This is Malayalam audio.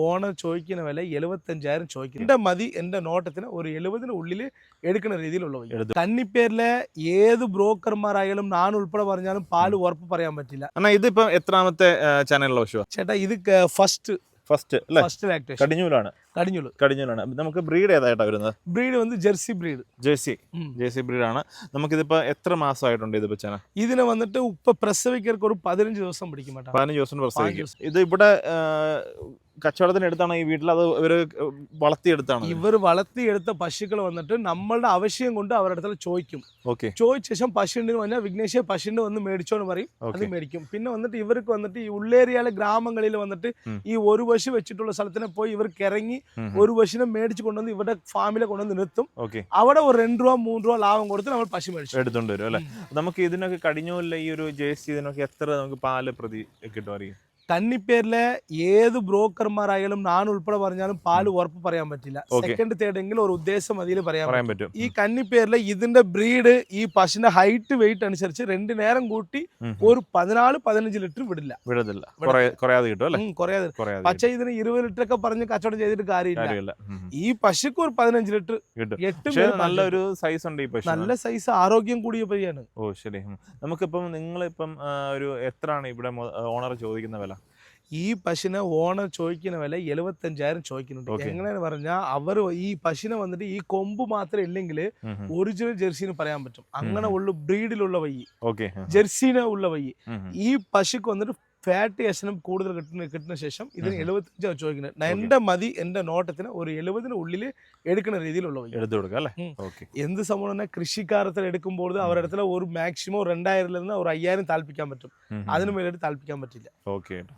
ഓണർ ചോദിക്കുന്ന വില 75,000 ചോദിക്കുന്നു. എന്റെ മതി എന്റെ നോട്ടത്തിന് ഒരു 70-ന് ഉള്ളിൽ എടുക്കുന്ന രീതിയിലുള്ള കന്നിപ്പേരിലെ ഏത് ബ്രോക്കർമാരായാലും ഞാൻ ഉൾപ്പെടെ പറഞ്ഞാലും പാല് ഉറപ്പ് പറയാൻ പറ്റില്ല. ഇതിപ്പോ എത്രാമത്തെ ചാനലിലെ പശുവാ ചേട്ടാ? ഇത് ഫസ്റ്റ് ലാക്ടേഷൻ കടിഞ്ഞൂലാണ്. നമുക്ക് ബ്രീഡ് ഏതായിട്ടാ വരുന്നത്? ബ്രീഡ് വന്ന് ജെർസി ബ്രീഡ് ആണ്. നമുക്കിതിപ്പോ എത്ര മാസമായിട്ടുണ്ട് ഇതിപ്പോ ചേന? ഇതിന് വന്നിട്ട് ഇപ്പൊ പ്രസവിക്കർക്ക് ഒരു 15 ദിവസം പിടിക്കും. 15 ദിവസം പ്രസവിക്കും. ഇത് ഇവിടെ കച്ചവടത്തിന് എടുത്താണ് ഈ വീട്ടിൽ, അത് ഇവര് വളർത്തിയെടുത്താണ്? ഇവർ വളർത്തിയെടുത്ത പശുക്കൾ വന്നിട്ട് നമ്മളുടെ ആവശ്യം കൊണ്ട് അവരുടെ അടുത്ത് ചോദിക്കും. ചോദിച്ച ശേഷം പശു ഉണ്ടെന്ന് പറഞ്ഞാൽ വിഘ്നേഷ് പശുവിന്റെ വന്ന് മേടിച്ചോന്ന് പറയും, അത് മേടിക്കും. പിന്നെ വന്നിട്ട് ഇവർക്ക് വന്നിട്ട് ഈ ഉള്ളേരിയയിലെ ഗ്രാമങ്ങളിൽ വന്നിട്ട് ഈ ഒരു പശു വെച്ചിട്ടുള്ള സ്ഥലത്തിന് പോയി ഇവർക്ക് ഇറങ്ങി ഒരു പശുവിനെ മേടിച്ച് കൊണ്ടുവന്ന് ഇവരുടെ ഫാമിലെ കൊണ്ടുവന്ന് നിർത്തും. അവിടെ ഒരു 2 രൂപ 3 രൂപ ലാഭം കൊടുത്ത് നമ്മൾ പശു മേടിച്ചു എടുത്തോണ്ട് വരും അല്ലെ. നമുക്ക് ഇതിനൊക്കെ കടിഞ്ഞൂല്ല ഈ ഒരു ജേഴ്സി ഇതിനൊക്കെ എത്ര നമുക്ക് പാല് പ്രതി കിട്ടും അറിയാം? കന്നിപ്പേരിലെ ഏത് ബ്രോക്കർമാരായാലും ഞാൻ ഉൾപ്പെടെ പറഞ്ഞാലും പാല് ഉറപ്പ് പറയാൻ പറ്റില്ല. സെക്കൻഡ് തേർഡ് എങ്കിലും ഒരു ഉദ്ദേശം അതിൽ പറയാൻ പറ്റും. ഈ കന്നിപ്പേരിലെ ഇതിന്റെ ബ്രീഡ് ഈ പശുവിന്റെ ഹൈറ്റ് വെയിറ്റ് അനുസരിച്ച് 2 നേരം കൂട്ടി ഒരു 14-15 ലിറ്റർ വിടില്ല. പക്ഷെ ഇതിന് 20 ലിറ്റർ ഒക്കെ പറഞ്ഞ് കച്ചവടം ചെയ്തിട്ട് കാര്യമില്ല. ഈ പശുക്ക് ഒരു 15 ലിറ്റർ നല്ലൊരു സൈസ് ഉണ്ട്. ഈ പശു നല്ല സൈസ്, ആരോഗ്യം കൂടിയ പയ്യാണ്. ഓ ശരി. നമുക്കിപ്പം നിങ്ങളിപ്പം ഒരു എത്രയാണ് ഇവിടെ ഓണർ ചോദിക്കുന്ന വില? ഈ പശുവിനെ ഓണർ ചോദിക്കുന്ന വില 75,000 ചോദിക്കുന്നുണ്ട്. എങ്ങനെയാന്ന് പറഞ്ഞാൽ അവർ ഈ പശുവിനെ വന്നിട്ട് ഈ കൊമ്പ് മാത്രം ഇല്ലെങ്കിൽ ഒറിജിനൽ ജെർസിന് പറയാൻ പറ്റും. അങ്ങനെ ഉള്ള ബ്രീഡിലുള്ള വയ്യി, ജെർസിനെ ഉള്ള വയ്യി. ഈ പശുക്ക് വന്നിട്ട് ഫാറ്റ് എസനം കൂടുതൽ കിട്ടുന്ന ശേഷം ഇതിന് 75 ചോദിക്കുന്നത്. എന്റെ മതി എന്റെ നോട്ടത്തിന് ഒരു 70-ന് ഉള്ളിൽ എടുക്കുന്ന രീതിയിലുള്ള എന്ത് സംഭവം കൃഷിക്കാരത്തിൽ എടുക്കുമ്പോൾ അവരുടെ അടുത്തുള്ള ഒരു മാക്സിമം 2,000 ഒരു 5,000 താല്പിക്കാൻ പറ്റും. അതിന് മേലോട്ട് താല്പിക്കാൻ പറ്റില്ല.